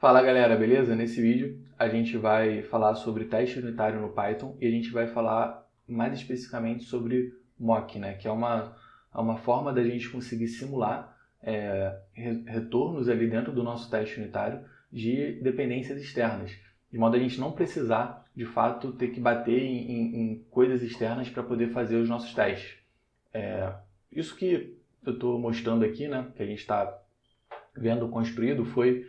Fala galera, beleza? Nesse vídeo a gente vai falar sobre teste unitário no Python e a gente vai falar mais especificamente sobre mock, né? Que é uma forma da gente conseguir simular retornos ali dentro do nosso teste unitário de dependências externas, de modo a gente não precisar de fato ter que bater em coisas externas para poder fazer os nossos testes. Isso que eu estou mostrando aqui, né? Que a gente está vendo construído foi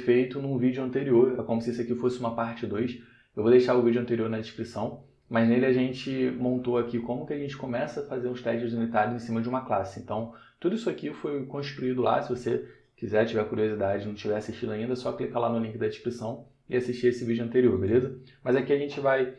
feito num vídeo anterior, é como se isso aqui fosse uma parte 2. Eu vou deixar o vídeo anterior na descrição, mas nele a gente montou aqui como que a gente começa a fazer os testes unitários em cima de uma classe. Então, tudo isso aqui foi construído lá. Se você quiser, tiver curiosidade, não tiver assistido ainda, é só clicar lá no link da descrição e assistir esse vídeo anterior, beleza? Mas aqui a gente vai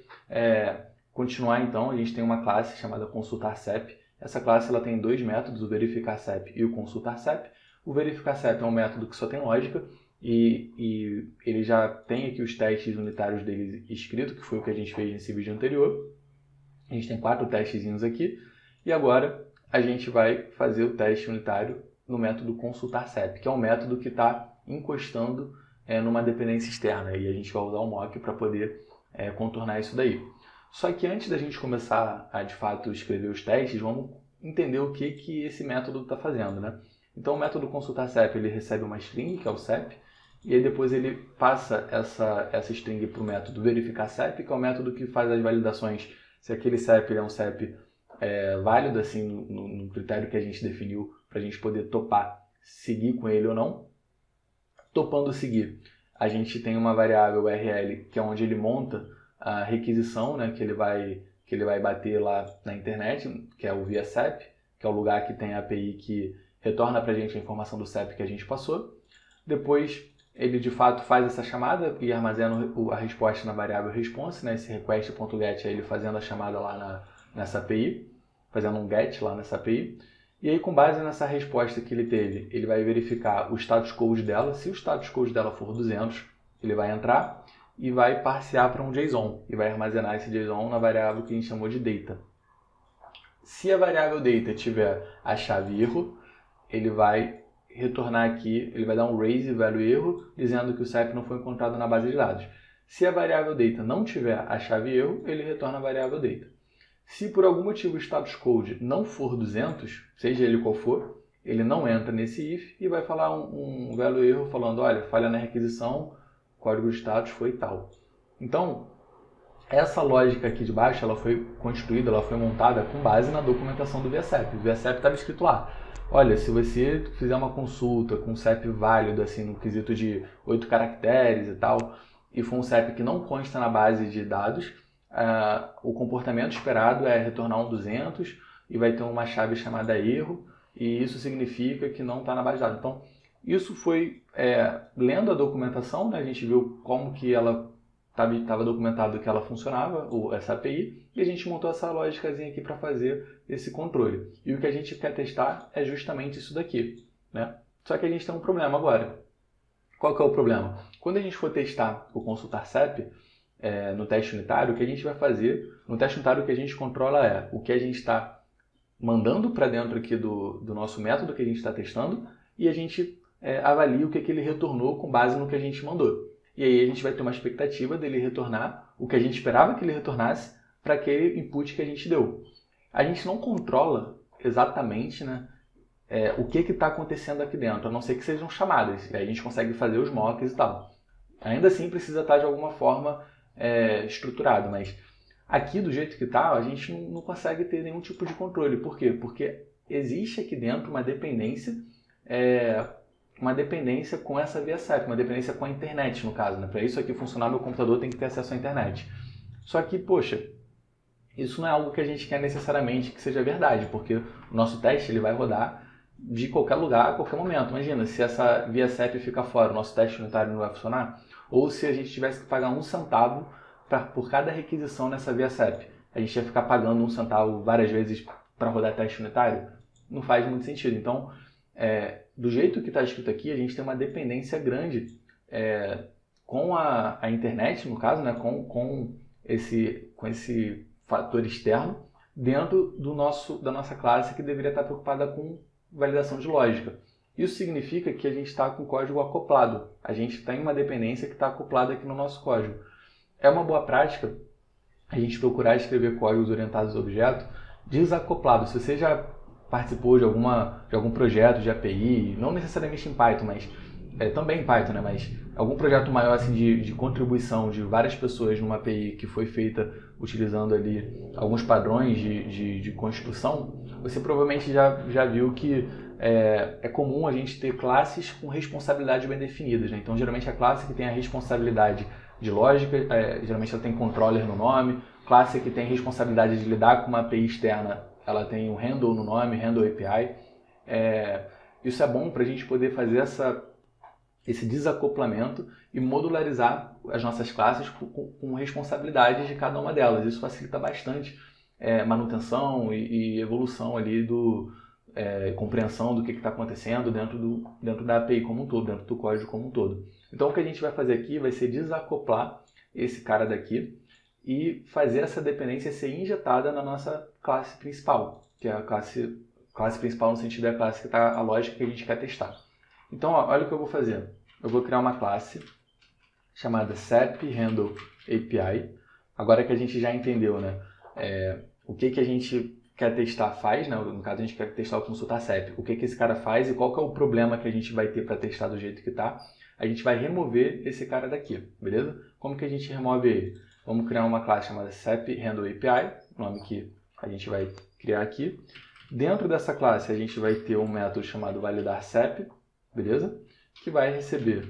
continuar então. A gente tem uma classe chamada consultar_cep. Essa classe ela tem dois métodos, o verificar_cep e o consultar_cep. O verificar_cep é um método que só tem lógica e ele já tem aqui os testes unitários dele escrito, que foi o que a gente fez nesse vídeo anterior. A gente tem 4 testezinhos aqui e agora a gente vai fazer o teste unitário no método consultar_cep, que é um método que está encostando numa dependência externa, e a gente vai usar o mock para poder contornar isso daí. Só que antes da gente começar a de fato escrever os testes, vamos entender o que esse método está fazendo, né? Então o método consultar_cep ele recebe uma string, que é o cep, e aí depois ele passa essa string para o método verificar_cep, que é o método que faz as validações se aquele cep é um cep válido assim no critério que a gente definiu para a gente poder topar seguir com ele ou não. Topando seguir, a gente tem uma variável URL, que é onde ele monta a requisição, né, que ele vai bater lá na internet, que é o via cep, que é o lugar que tem a API que retorna para a gente a informação do cep que a gente passou. Depois ele de fato faz essa chamada e armazena a resposta na variável response, né? Esse request.get é ele fazendo a chamada lá nessa API, fazendo um get lá nessa API. E aí, com base nessa resposta que ele teve, ele vai verificar o status code dela. Se o status code dela for 200, ele vai entrar e vai parsear para um JSON e vai armazenar esse JSON na variável que a gente chamou de data. Se a variável data tiver a chave erro, ele vai retornar aqui, ele vai dar um raise value erro, dizendo que o CEP não foi encontrado na base de dados. Se a variável data não tiver a chave erro, ele retorna a variável data. Se por algum motivo o status code não for 200, seja ele qual for, ele não entra nesse if e vai falar um value erro falando, olha, falha na requisição, código de status foi tal. Então, essa lógica aqui de baixo, ela foi construída, ela foi montada com base na documentação do ViaCep. O ViaCep estava escrito lá, olha, se você fizer uma consulta com um CEP válido, assim, no quesito de 8 caracteres e tal, e for um CEP que não consta na base de dados, o comportamento esperado é retornar um 200 e vai ter uma chave chamada erro, e isso significa que não está na base de dados. Então, isso foi, lendo a documentação, né, a gente viu como que ela estava documentado que ela funcionava, essa API, e a gente montou essa lógicazinha aqui para fazer esse controle. E o que a gente quer testar é justamente isso daqui, né? Só que a gente tem um problema agora. Qual que é o problema? Quando a gente for testar o consultar_cep no teste unitário, o que a gente vai fazer, no teste unitário o que a gente controla é o que a gente está mandando para dentro aqui do nosso método que a gente está testando, e a gente avalia o que ele retornou com base no que a gente mandou. E aí a gente vai ter uma expectativa dele retornar o que a gente esperava que ele retornasse para aquele input que a gente deu. A gente não controla exatamente, né, o que está acontecendo aqui dentro, a não ser que sejam chamadas. E aí a gente consegue fazer os mocks e tal. Ainda assim precisa estar de alguma forma estruturado, mas aqui do jeito que está, a gente não consegue ter nenhum tipo de controle. Por quê? Porque existe aqui dentro uma dependência com essa ViaCep, uma dependência com a internet, no caso. Né? Para isso aqui funcionar, meu computador tem que ter acesso à internet. Só que, poxa, isso não é algo que a gente quer necessariamente que seja verdade, porque o nosso teste ele vai rodar de qualquer lugar, a qualquer momento. Imagina, se essa ViaCep ficar fora, o nosso teste unitário não vai funcionar, ou se a gente tivesse que pagar 1 centavo por cada requisição nessa ViaCep. A gente ia ficar pagando 1 centavo várias vezes para rodar teste unitário? Não faz muito sentido. Então, do jeito que está escrito aqui, a gente tem uma dependência grande com a internet, no caso, né, com esse fator externo dentro da nossa classe que deveria estar preocupada com validação de lógica. Isso significa que a gente está com o código acoplado. A gente tem uma dependência que está acoplada aqui no nosso código. É uma boa prática a gente procurar escrever códigos orientados a objeto desacoplado. Se você já participou de algum projeto de API, não necessariamente em Python, mas também em Python, né? Mas algum projeto maior assim, de contribuição de várias pessoas numa API que foi feita utilizando ali alguns padrões de construção, você provavelmente já viu que é comum a gente ter classes com responsabilidades bem definidas, né? Então, geralmente a classe que tem a responsabilidade de lógica, geralmente ela tem controller no nome. Classe que tem responsabilidade de lidar com uma API externa, ela tem um handle no nome, handle API. Isso é bom para a gente poder fazer esse desacoplamento e modularizar as nossas classes com responsabilidades de cada uma delas. Isso facilita bastante manutenção e evolução ali compreensão do que está acontecendo dentro da API como um todo, dentro do código como um todo. Então o que a gente vai fazer aqui vai ser desacoplar esse cara daqui e fazer essa dependência ser injetada na nossa classe principal, que é a classe principal no sentido da classe que está a lógica que a gente quer testar. Então, olha o que eu vou fazer. Eu vou criar uma classe chamada SEP_HANDLE_API. Agora que a gente já entendeu, né, o que a gente quer testar faz, né? No caso a gente quer testar o consultar SEP, o que esse cara faz e qual que é o problema que a gente vai ter para testar do jeito que está, a gente vai remover esse cara daqui, beleza? Como que a gente remove ele? Vamos criar uma classe chamada SEP_HANDLE_API, nome que a gente vai criar aqui. Dentro dessa classe a gente vai ter um método chamado validarSEP, beleza? Que vai receber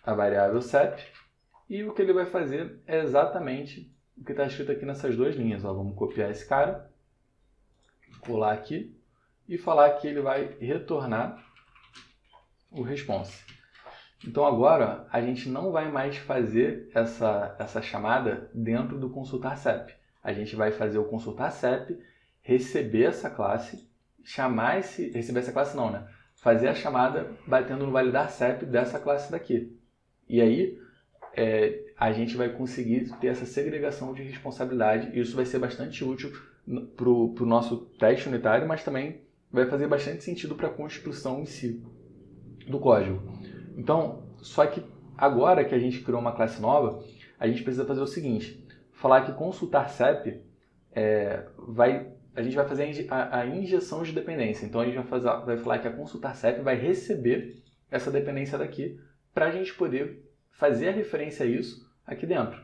a variável SEP e o que ele vai fazer é exatamente o que está escrito aqui nessas duas linhas. Ó, vamos copiar esse cara, colar aqui e falar que ele vai retornar o response. Então agora a gente não vai mais fazer essa chamada dentro do consultar SEP. A gente vai fazer o consultar SEP, receber essa classe, receber essa classe não, né? Fazer a chamada batendo no validar SEP dessa classe daqui. E aí a gente vai conseguir ter essa segregação de responsabilidade e isso vai ser bastante útil para o nosso teste unitário, mas também vai fazer bastante sentido para a construção em si do código. Então, só que agora que a gente criou uma classe nova, a gente precisa fazer o seguinte, falar que consultar SEP a gente vai fazer a injeção de dependência. Então a gente vai falar que a consultar SEP vai receber essa dependência daqui para a gente poder fazer a referência a isso aqui dentro.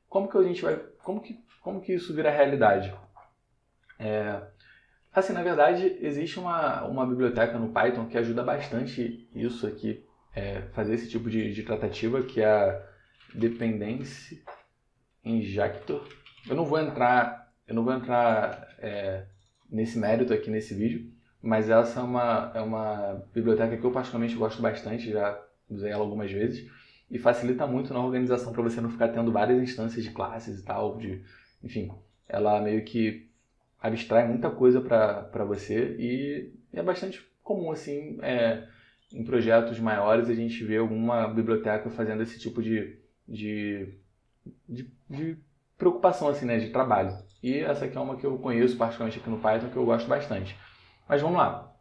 Como que isso vira realidade? Assim, na verdade, existe uma biblioteca no Python que ajuda bastante isso aqui, fazer esse tipo de tratativa, que é a Dependency Injector. Eu não vou entrar nesse mérito aqui nesse vídeo, mas essa é uma biblioteca que eu particularmente gosto bastante, já usei ela algumas vezes, e facilita muito na organização para você não ficar tendo várias instâncias de classes e tal, enfim, ela meio que abstrai muita coisa para você e é bastante comum assim em projetos maiores a gente vê alguma biblioteca fazendo esse tipo de preocupação assim, né, de trabalho. E essa aqui é uma que eu conheço particularmente aqui no Python que eu gosto bastante. Mas vamos lá.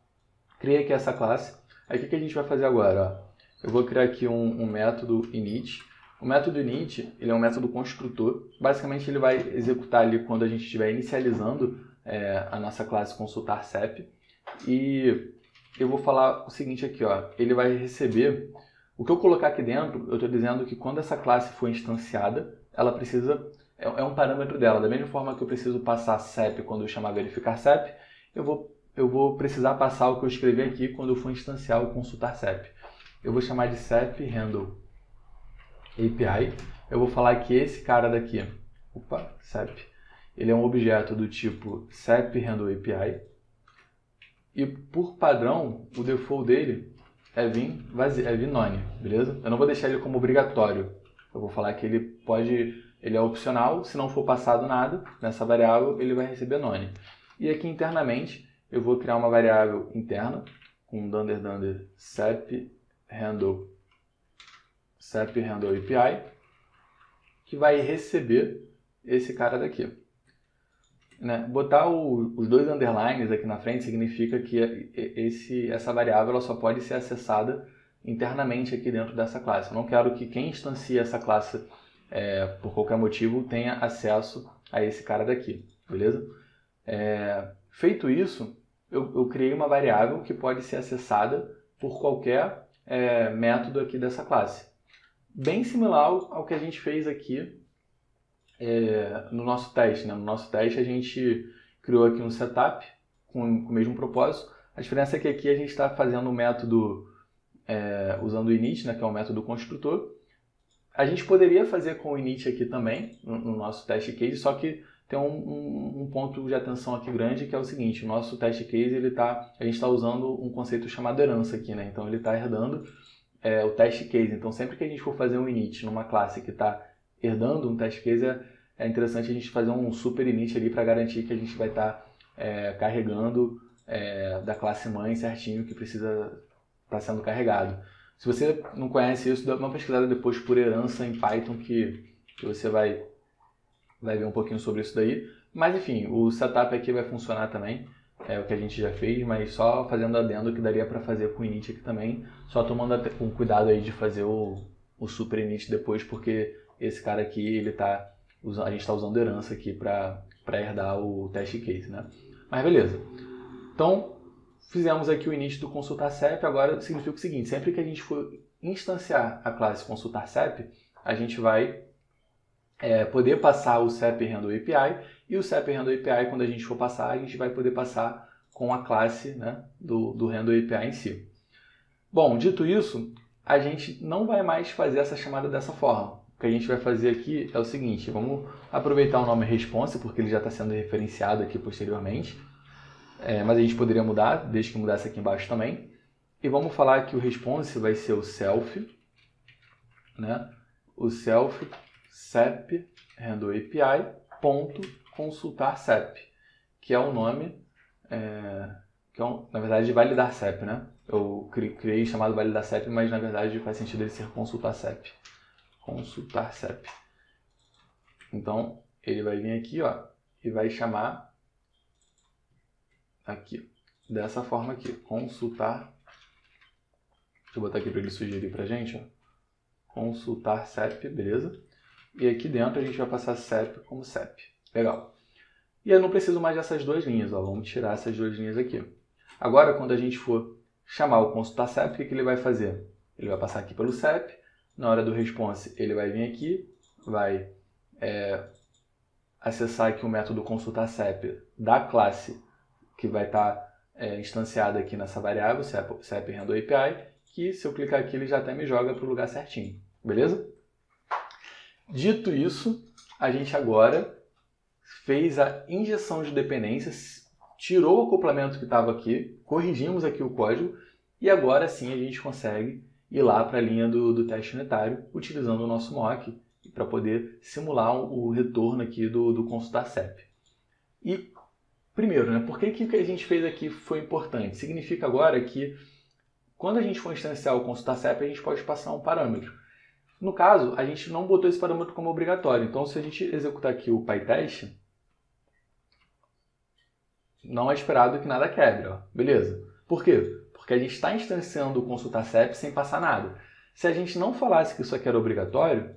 Criei aqui essa classe. Aí o que a gente vai fazer agora? Ó? Eu vou criar aqui um método init. O método init ele é um método construtor. Basicamente ele vai executar ali quando a gente estiver inicializando a nossa classe consultar SEP. E eu vou falar o seguinte aqui, ó. Ele vai receber... O que eu colocar aqui dentro, eu estou dizendo que quando essa classe for instanciada, ela precisa... É um parâmetro dela. Da mesma forma que eu preciso passar SEP quando eu chamar verificar SEP, eu vou precisar passar o que eu escrevi aqui quando eu for instanciar o consultar SEP. Eu vou chamar de SEP_HANDLE API. Eu vou falar que esse cara daqui, SEP, ele é um objeto do tipo SEP_HANDLE API. E por padrão, o default dele é vir none, beleza? Eu não vou deixar ele como obrigatório. Eu vou falar que ele é opcional, se não for passado nada nessa variável, ele vai receber none. E aqui internamente, eu vou criar uma variável interna com dunder SEP_HANDLE API, que vai receber esse cara daqui. né? Botar os dois underlines aqui na frente significa que essa variável ela só pode ser acessada internamente aqui dentro dessa classe. Eu não quero que quem instancia essa classe por qualquer motivo tenha acesso a esse cara daqui, beleza? Feito isso, eu criei uma variável que pode ser acessada por qualquer método aqui dessa classe. Bem similar ao que a gente fez aqui no nosso teste, né? No nosso teste a gente criou aqui um setup com o mesmo propósito. A diferença é que aqui a gente está fazendo o método usando o init, né? Que é o método construtor. A gente poderia fazer com o init aqui também, no nosso teste case, só que tem um ponto de atenção aqui grande, que é o seguinte: o nosso teste case, a gente está usando um conceito chamado herança aqui, né? Então ele está herdando o teste case. Então sempre que a gente for fazer um init numa classe que está herdando um teste case, é interessante a gente fazer um super init ali para garantir que a gente vai estar carregando da classe mãe certinho que precisa estar sendo carregado. Se você não conhece isso, dá uma pesquisada depois por herança em Python que você vai ver um pouquinho sobre isso daí. Mas enfim, o setup aqui vai funcionar também, é o que a gente já fez, mas só fazendo adendo que daria para fazer com o init aqui também, só tomando com cuidado aí de fazer o super init depois, porque esse cara aqui, a gente está usando herança aqui para herdar o teste case, né? Mas beleza. Então, fizemos aqui o init do consultar CEP, agora significa o seguinte: sempre que a gente for instanciar a classe consultar CEP, a gente vai poder passar o CEP Handle API, e o CEP Handle API, quando a gente for passar, a gente vai poder passar com a classe, né, do Handle API em si. Bom, dito isso, a gente não vai mais fazer essa chamada dessa forma. O que a gente vai fazer aqui é o seguinte: vamos aproveitar o nome response, porque ele já está sendo referenciado aqui posteriormente, mas a gente poderia mudar, desde que mudasse aqui embaixo também. E vamos falar que o response vai ser o self, né? O self CEP Handle API ponto consultar CEP, que é o nome, na verdade, de validar CEP, né? Eu criei chamado validar CEP, mas na verdade faz sentido ele ser consultar CEP. Consultar CEP. Então, ele vai vir aqui, ó, e vai chamar aqui, dessa forma aqui, consultar. Deixa eu botar aqui para ele sugerir pra gente, ó. Consultar CEP, beleza? E aqui dentro a gente vai passar CEP como CEP. Legal. E eu não preciso mais dessas duas linhas, ó. Vamos tirar essas duas linhas aqui. Agora, quando a gente for chamar o consultar CEP, o que ele vai fazer? Ele vai passar aqui pelo CEP. Na hora do response, ele vai vir aqui, vai acessar aqui o método consultar CEP da classe que vai estar instanciada aqui nessa variável, CEP Handle API, que se eu clicar aqui ele já até me joga para o lugar certinho. Beleza? Dito isso, a gente agora fez a injeção de dependências, tirou o acoplamento que estava aqui, corrigimos aqui o código e agora sim a gente consegue ir lá para a linha do teste unitário utilizando o nosso mock para poder simular o retorno aqui do consultar CEP. E primeiro, né, por que o que a gente fez aqui foi importante? Significa agora que quando a gente for instanciar o consultar CEP, a gente pode passar um parâmetro. No caso, a gente não botou esse parâmetro como obrigatório. Então, se a gente executar aqui o PyTest, não é esperado que nada quebre. Ó. Beleza. Por quê? Porque a gente está instanciando o consultar CEP sem passar nada. Se a gente não falasse que isso aqui era obrigatório,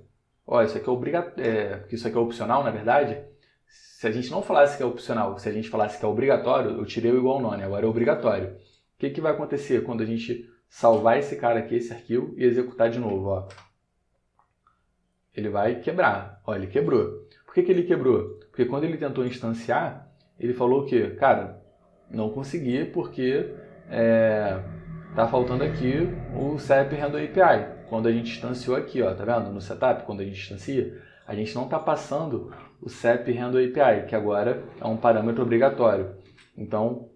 isso aqui que isso aqui é opcional, na verdade, se a gente não falasse que é opcional, se a gente falasse que é obrigatório, eu tirei o igual none, agora é obrigatório. O que vai acontecer quando a gente salvar esse cara aqui, esse arquivo, e executar de novo? Ó? Ele vai quebrar. Ó, ele quebrou. Por que ele quebrou? Porque quando ele tentou instanciar, ele falou que, cara, não consegui porque tá faltando aqui o CEP Handle API. Quando a gente instanciou aqui, ó, tá vendo? No setup, quando a gente instancia, a gente não está passando o CEP Handle API, que agora é um parâmetro obrigatório. Então,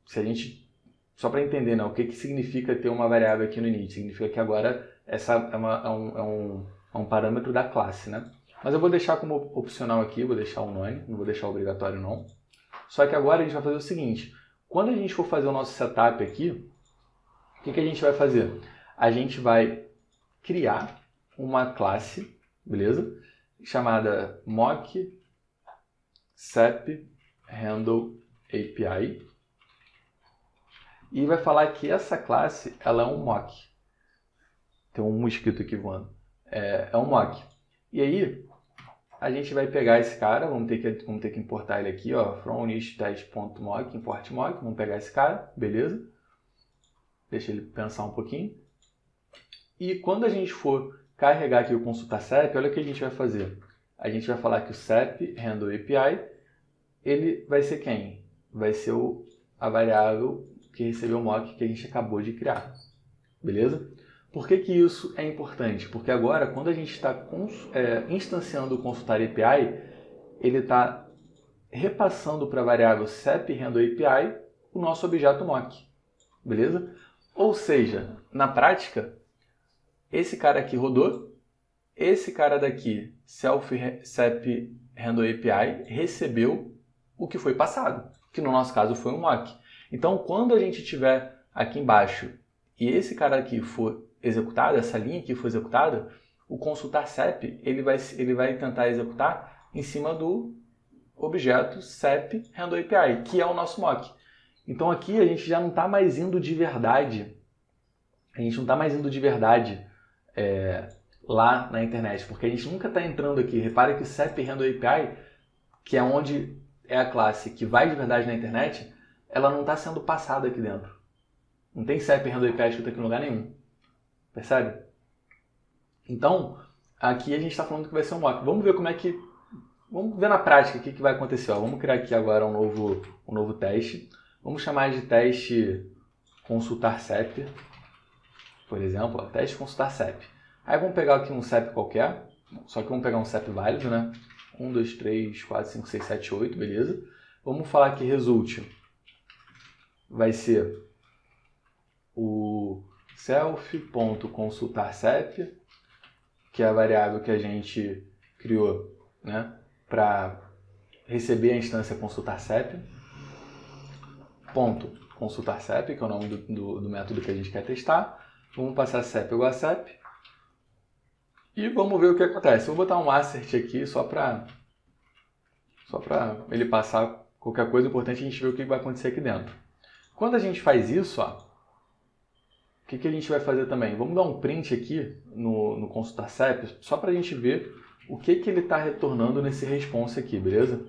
se a gente, só para entender, né, o que significa ter uma variável aqui no init, significa que agora essa é um parâmetro da classe, né? Mas eu vou deixar como opcional aqui, vou deixar o none, não vou deixar obrigatório não. Só que agora a gente vai fazer o seguinte, quando a gente for fazer o nosso setup aqui, o que a gente vai fazer? A gente vai criar uma classe, beleza? Chamada mock SEP handle API e vai falar que essa classe ela é um mock. Tem um mosquito aqui voando. É um mock. E aí a gente vai pegar esse cara, vamos ter que importar ele aqui, ó, from init.test.mock, import mock, vamos pegar esse cara, beleza? Deixa ele pensar um pouquinho. E quando a gente for carregar aqui o consultar SEP, olha o que a gente vai fazer. A gente vai falar que o SEP handle API, ele vai ser quem? Vai ser a variável que recebeu o mock que a gente acabou de criar, beleza? Por que que isso é importante? Porque agora, quando a gente está instanciando o consultar API, ele está repassando para a variável SEP handle API o nosso objeto mock, beleza? Ou seja, na prática, esse cara aqui rodou, esse cara daqui, SEP handle API, recebeu o que foi passado, que no nosso caso foi um mock. Então, quando a gente tiver aqui embaixo e esse cara aqui for executado, essa linha aqui for executada, o consultar SEP ele vai tentar executar em cima do objeto SEP handle API, que é o nosso mock. Então aqui a gente já não está mais indo de verdade, lá na internet, porque a gente nunca está entrando aqui. Repare que o SEP handle API, que é onde é a classe que vai de verdade na internet, ela não está sendo passada aqui dentro. Não tem SEP handle API escrito aqui em lugar nenhum. Percebe? Então, aqui a gente está falando que vai ser um mock. Vamos ver vamos ver na prática o que vai acontecer. Ó, vamos criar aqui agora um novo teste. Vamos chamar de teste consultar SEP, por exemplo. Ó, teste consultar SEP. Aí vamos pegar aqui um SEP qualquer, só que vamos pegar um SEP válido, né? 1, 2, 3, 4, 5, 6, 7, 8, beleza? Vamos falar que result vai ser o self.consultar_sep, que é a variável que a gente criou, né, para receber a instância consultar SEP, ponto consultar SEP, que é o nome do método que a gente quer testar. Vamos passar SEP igual a SEP e vamos ver o que acontece. Eu vou botar um assert aqui só para ele passar qualquer coisa. Importante a gente ver o que vai acontecer aqui dentro. Quando a gente faz isso, ó, o que a gente vai fazer também? Vamos dar um print aqui no consultar SEP, só para a gente ver o que ele está retornando nesse response aqui, beleza?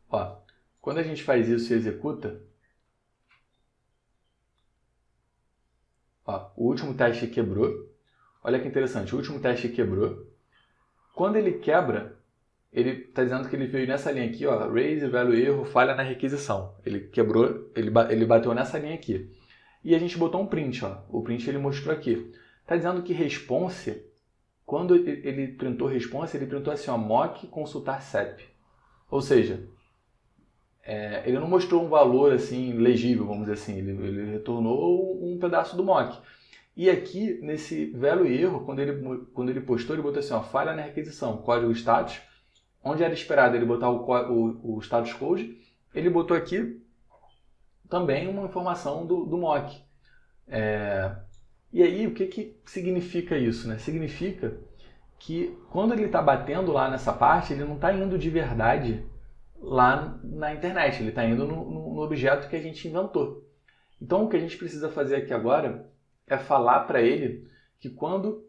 Ó, quando a gente faz isso e executa, ó, o último teste quebrou. Olha que interessante, o último teste quebrou. Quando ele quebra, ele está dizendo que ele veio nessa linha aqui, ó, raise value erro, falha na requisição. Ele quebrou, ele bateu nessa linha aqui. E a gente botou um print, ó. O print ele mostrou aqui. Está dizendo que response, quando ele printou response, ele printou assim, ó, mock consultar SEP. Ou seja, ele não mostrou um valor assim legível, vamos dizer assim. Ele retornou um pedaço do mock. E aqui, nesse value erro, quando ele postou, ele botou assim, ó, falha na requisição, código status. Onde era esperado ele botar o status code, ele botou aqui também uma informação do mock. E aí, o que significa isso? Né? Significa que quando ele está batendo lá nessa parte, ele não está indo de verdade lá na internet, ele está indo no objeto que a gente inventou. Então, o que a gente precisa fazer aqui agora é falar para ele que quando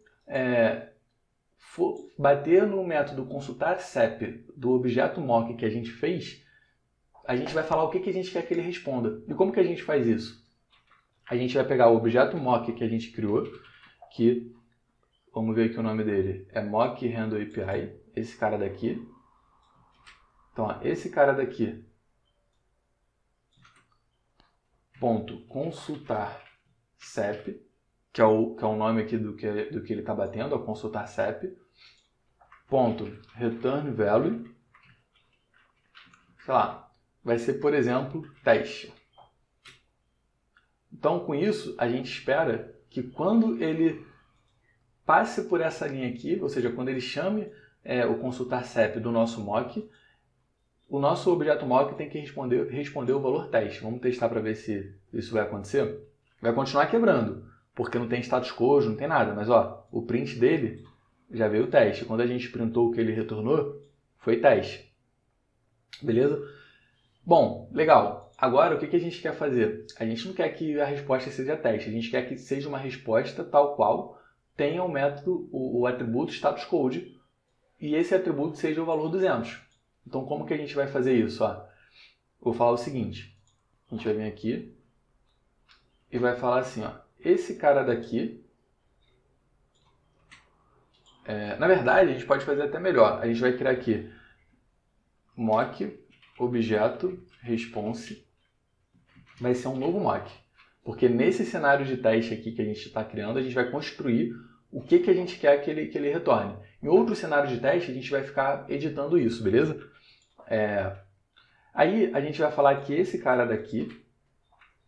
for bater no método consultar SEP do objeto mock que a gente fez, a gente vai falar o que a gente quer que ele responda. E como que a gente faz isso? A gente vai pegar o objeto mock que a gente criou, que, vamos ver aqui o nome dele, é mock handle API, esse cara daqui. Então, ó, esse cara daqui, ponto consultar SEP, que é o nome aqui do que ele está batendo, é o consultar SEP, ponto return value, sei lá, vai ser, por exemplo, teste. Então, com isso, a gente espera que quando ele passe por essa linha aqui, ou seja, quando ele chame o consultar SEP do nosso mock, o nosso objeto mock tem que responder o valor teste. Vamos testar para ver se isso vai acontecer. Vai continuar quebrando, porque não tem status code, não tem nada. Mas ó, o print dele já veio o teste. Quando a gente printou o que ele retornou, foi teste. Beleza? Bom, legal. Agora, o que a gente quer fazer? A gente não quer que a resposta seja teste, a gente quer que seja uma resposta tal qual tenha o método, o atributo status code, e esse atributo seja o valor 200. Então, como que a gente vai fazer isso? Ó, vou falar o seguinte, a gente vai vir aqui e vai falar assim, ó, esse cara daqui, na verdade, a gente pode fazer até melhor. A gente vai criar aqui mock objeto response, vai ser um novo mock. Porque nesse cenário de teste aqui que a gente está criando, a gente vai construir o que a gente quer que ele retorne. Em outro cenário de teste, a gente vai ficar editando isso, beleza? Aí a gente vai falar que esse cara daqui,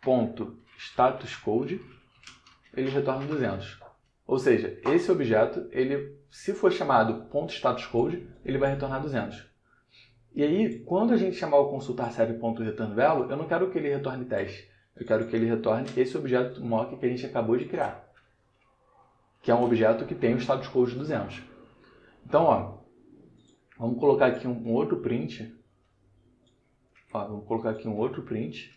ponto status code, ele retorna 200. Ou seja, esse objeto, ele, se for chamado ponto status code, ele vai retornar 200. E aí, quando a gente chamar o consultar serve.returnValue, eu não quero que ele retorne teste. Eu quero que ele retorne esse objeto mock que a gente acabou de criar, que é um objeto que tem o status code 200. Então, ó, vamos colocar aqui um outro print. Ó, vamos colocar aqui um outro print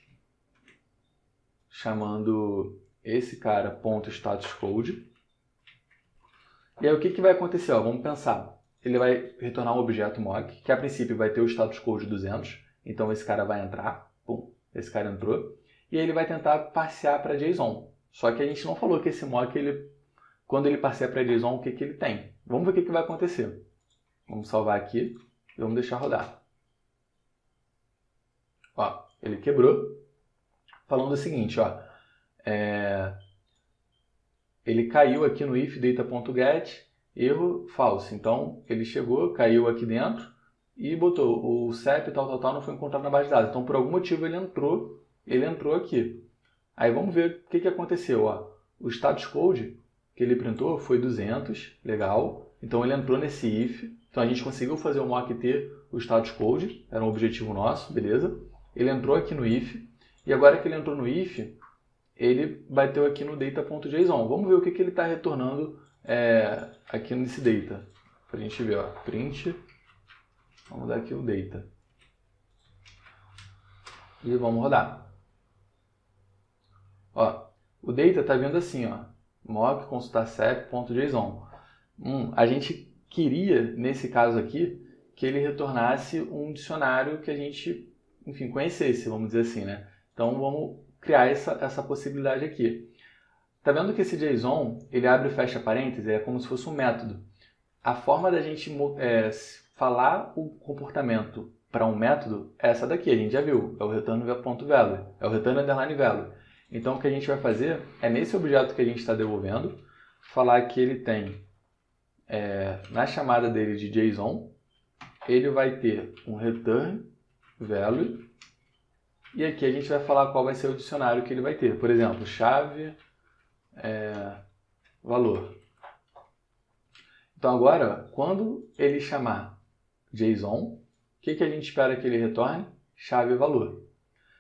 chamando esse cara ponto status code. E aí o que vai acontecer? Ó, vamos pensar. Ele vai retornar um objeto mock, que a princípio vai ter o status code 200. Então esse cara vai entrar. Pum, esse cara entrou. E aí ele vai tentar parsear para JSON. Só que a gente não falou que esse mock, quando ele parseia para JSON, o que ele tem. Vamos ver o que vai acontecer. Vamos salvar aqui e vamos deixar rodar. Ó, ele quebrou. Falando o seguinte, ó. Ele caiu aqui no if data.get, erro false. Então, ele chegou, caiu aqui dentro e botou o CEP tal, não foi encontrado na base de dados. Então, por algum motivo, ele entrou aqui. Aí, vamos ver o que aconteceu. Ó. O status code que ele printou foi 200, legal. Então, ele entrou nesse if. Então, a gente conseguiu fazer o mock ter o status code, era um objetivo nosso, beleza? Ele entrou aqui no if. E agora que ele entrou no if, ele bateu aqui no data.json. Vamos ver o que ele está retornando aqui nesse data. Para a gente ver, ó, print, vamos dar aqui o data. E vamos rodar. Ó, o data está vindo assim, ó, mock consultar sep.json. A gente queria, nesse caso aqui, que ele retornasse um dicionário que a gente, enfim, conhecesse, vamos dizer assim, né? Então, vamos criar essa possibilidade aqui. Tá vendo que esse JSON, ele abre e fecha parênteses, é como se fosse um método. A forma da gente falar o comportamento para um método é essa daqui, a gente já viu, é o return.value, é o return underline value. Então, o que a gente vai fazer é, nesse objeto que a gente está devolvendo, falar que ele tem, na chamada dele de JSON, ele vai ter um return value. E aqui a gente vai falar qual vai ser o dicionário que ele vai ter. Por exemplo, chave, valor. Então agora, quando ele chamar JSON, o que a gente espera que ele retorne? Chave, valor.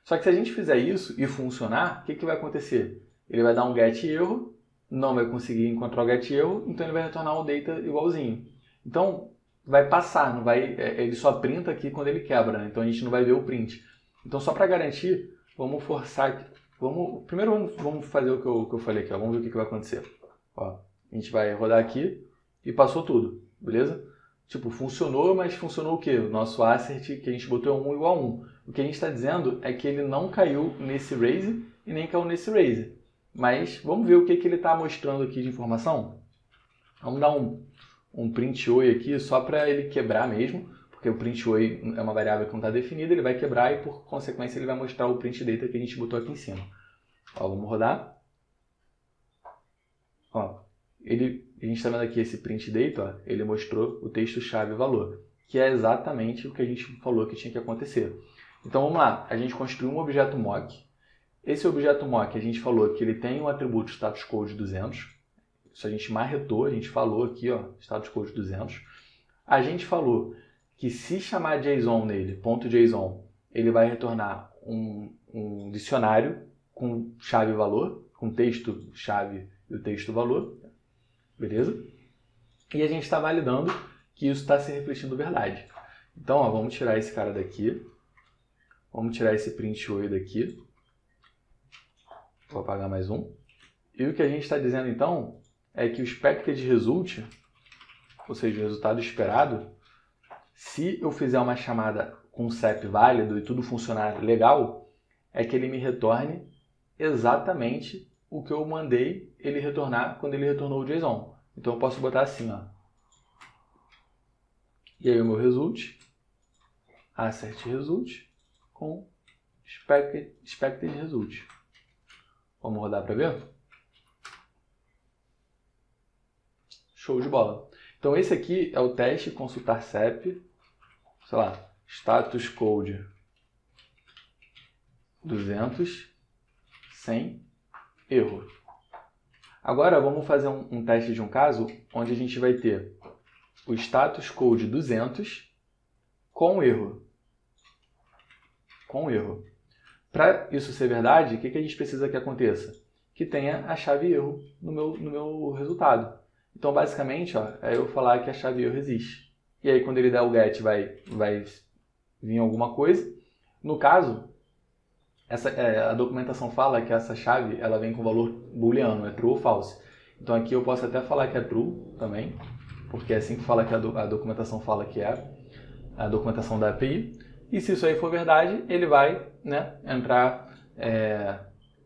Só que se a gente fizer isso e funcionar, o que vai acontecer? Ele vai dar um get erro, não vai conseguir encontrar o get erro, então ele vai retornar um data igualzinho. Então, vai passar, não vai, ele só printa aqui quando ele quebra, né? Então a gente não vai ver o print. Então, só para garantir, vamos forçar. Primeiro vamos fazer o que eu falei aqui, ó. Vamos ver o que vai acontecer. Ó, a gente vai rodar aqui e passou tudo, beleza? Tipo, funcionou, mas funcionou o quê? O nosso assert que a gente botou é 1 igual a 1. O que a gente está dizendo é que ele não caiu nesse raise e nem caiu nesse raise. Mas vamos ver o que ele está mostrando aqui de informação? Vamos dar um print oi aqui só para ele quebrar mesmo. Porque o print oi é uma variável que não está definida, ele vai quebrar e, por consequência, ele vai mostrar o print data que a gente botou aqui em cima. Ó, vamos rodar. Ó, a gente está vendo aqui esse print data, ó, ele mostrou o texto chave valor, que é exatamente o que a gente falou que tinha que acontecer. Então, vamos lá. A gente construiu um objeto mock. Esse objeto mock, a gente falou que ele tem um atributo status code 200. Isso a gente marretou, a gente falou aqui, ó, status code 200. A gente falou que se chamar JSON nele, .json, ele vai retornar um dicionário com chave e valor, com texto chave e o texto valor, beleza? E a gente está validando que isso está se refletindo verdade. Então, ó, vamos tirar esse cara daqui. Vamos tirar esse print oi daqui. Vou apagar mais um. E o que a gente está dizendo, então, é que o expected result, ou seja, o resultado esperado, se eu fizer uma chamada com CEP válido e tudo funcionar legal, é que ele me retorne exatamente o que eu mandei ele retornar quando ele retornou o JSON. Então eu posso botar assim, ó. E aí o meu result, assert result com expected result. Vamos rodar para ver? Show de bola. Então esse aqui é o teste consultar CEP, sei lá, status code 200 sem erro. Agora vamos fazer um teste de um caso onde a gente vai ter o status code 200 com erro. Com erro. Para isso ser verdade, o que a gente precisa que aconteça? Que tenha a chave erro no meu resultado. Então, basicamente, ó, é eu falar que a chave erro existe. E aí, quando ele der o get, vai vir alguma coisa. No caso, a documentação fala que essa chave ela vem com valor booleano, é true ou false. Então, aqui eu posso até falar que é true também, porque é assim que fala que a documentação fala que é a documentação da API. E se isso aí for verdade, ele vai, né, entrar,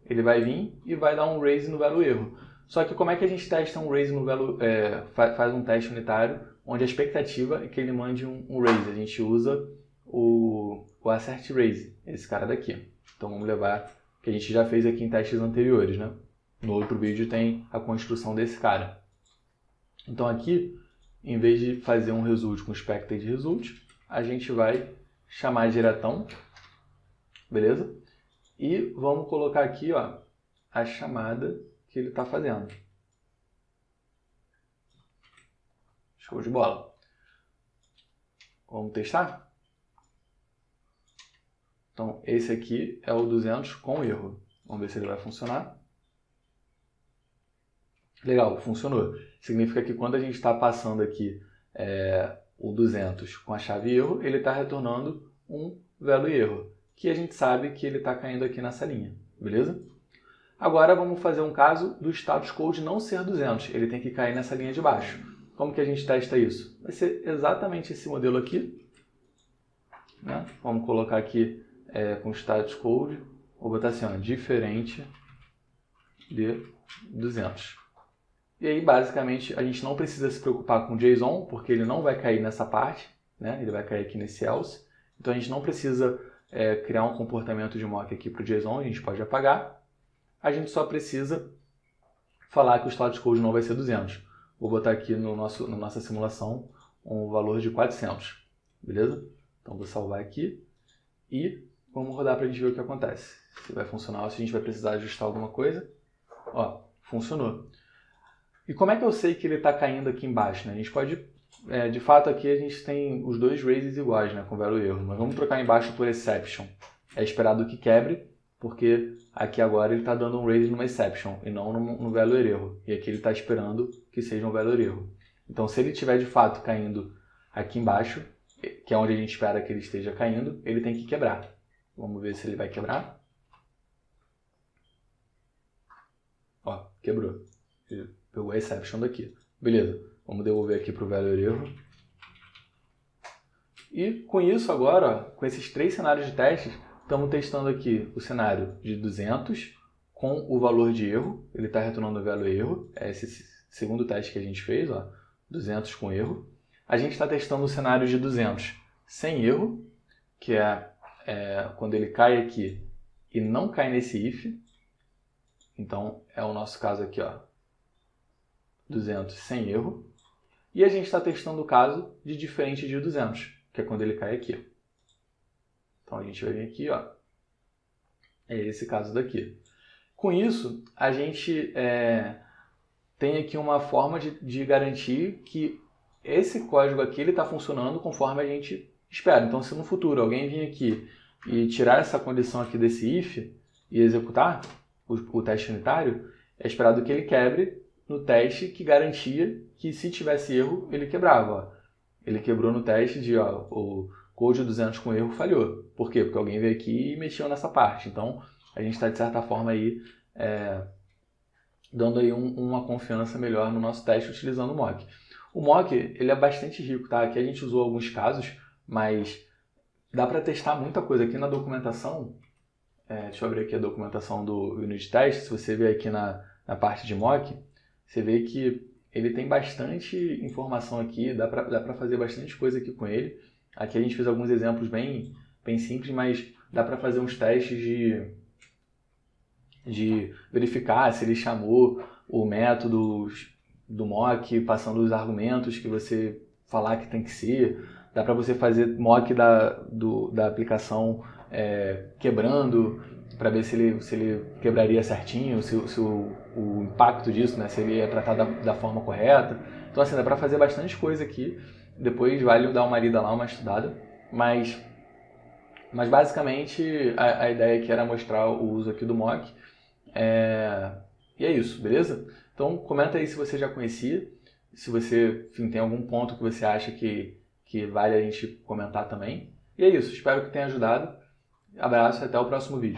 ele vai vir e vai dar um raise no value erro. Só que como é que a gente testa um raise no value, faz um teste unitário, onde a expectativa é que ele mande um raise. A gente usa o assert raise, esse cara daqui. Então vamos levar, que a gente já fez aqui em testes anteriores, né? No outro vídeo tem a construção desse cara. Então aqui, em vez de fazer um result com expected result, a gente vai chamar diretão, beleza? E vamos colocar aqui, ó, a chamada que ele está fazendo. Show de bola. Vamos testar? Então, esse aqui é o 200 com erro. Vamos ver se ele vai funcionar. Legal, funcionou. Significa que quando a gente está passando aqui o 200 com a chave erro, ele está retornando um value erro, que a gente sabe que ele está caindo aqui nessa linha, beleza? Agora vamos fazer um caso do status code não ser 200, ele tem que cair nessa linha de baixo. Como que a gente testa isso? Vai ser exatamente esse modelo aqui, né? Vamos colocar aqui com status code, vou botar assim, ó, diferente de 200. E aí, basicamente, a gente não precisa se preocupar com o JSON, porque ele não vai cair nessa parte, né? Ele vai cair aqui nesse else. Então, a gente não precisa criar um comportamento de mock aqui para o JSON, a gente pode apagar. A gente só precisa falar que o status code não vai ser 200. Vou botar aqui na nossa simulação um valor de 400, beleza? Então, vou salvar aqui e vamos rodar para a gente ver o que acontece. Se vai funcionar ou se a gente vai precisar ajustar alguma coisa. Ó, funcionou. E como é que eu sei que ele está caindo aqui embaixo, né? A gente pode, de fato aqui a gente tem os dois raises iguais, né, com value erro, mas vamos trocar embaixo por exception. É esperado que quebre, porque aqui agora ele está dando um raise numa exception e não no value erro. E aqui ele está esperando que seja um value erro. Então se ele estiver de fato caindo aqui embaixo, que é onde a gente espera que ele esteja caindo, ele tem que quebrar. Vamos ver se ele vai quebrar. Ó, quebrou. Ele pegou a exception daqui. Beleza, vamos devolver aqui para o value erro. E com isso agora, ó, com esses 3 cenários de testes, estamos testando aqui o cenário de 200 com o valor de erro. Ele está retornando o value erro. É esse segundo teste que a gente fez, ó, 200 com erro. A gente está testando o cenário de 200 sem erro, que é quando ele cai aqui e não cai nesse if. Então, é o nosso caso aqui, ó, 200 sem erro. E a gente está testando o caso de diferente de 200, que é quando ele cai aqui. Então, a gente vai vir aqui, ó, é esse caso daqui. Com isso, a gente tem aqui uma forma de garantir que esse código aqui está funcionando conforme a gente espera. Então, se no futuro alguém vir aqui e tirar essa condição aqui desse if e executar o teste unitário, é esperado que ele quebre no teste que garantia que se tivesse erro, ele quebrava. Ó. ele quebrou no teste de, ó, o code 200 com erro falhou. Por quê? Porque alguém veio aqui e mexeu nessa parte. Então, a gente está, de certa forma, aí, dando aí uma confiança melhor no nosso teste utilizando o mock. O mock, ele é bastante rico, tá? Aqui a gente usou alguns casos, mas dá para testar muita coisa. Aqui na documentação, deixa eu abrir aqui a documentação do unit test. Se você ver aqui na parte de mock, você vê que ele tem bastante informação aqui, dá para fazer bastante coisa aqui com ele. Aqui a gente fez alguns exemplos bem simples, mas dá para fazer uns testes de verificar se ele chamou o método do mock, passando os argumentos que você falar que tem que ser. Dá para você fazer mock da aplicação quebrando, para ver se ele quebraria certinho, se o impacto disso, né, se ele ia tratar da forma correta. Então, assim, dá para fazer bastante coisa aqui. Depois vale dar uma lida lá, uma estudada. Mas basicamente a ideia aqui era mostrar o uso aqui do mock. E é isso, beleza? Então comenta aí se você já conhecia, se você, enfim, tem algum ponto que você acha que vale a gente comentar também. E é isso, espero que tenha ajudado. Abraço e até o próximo vídeo.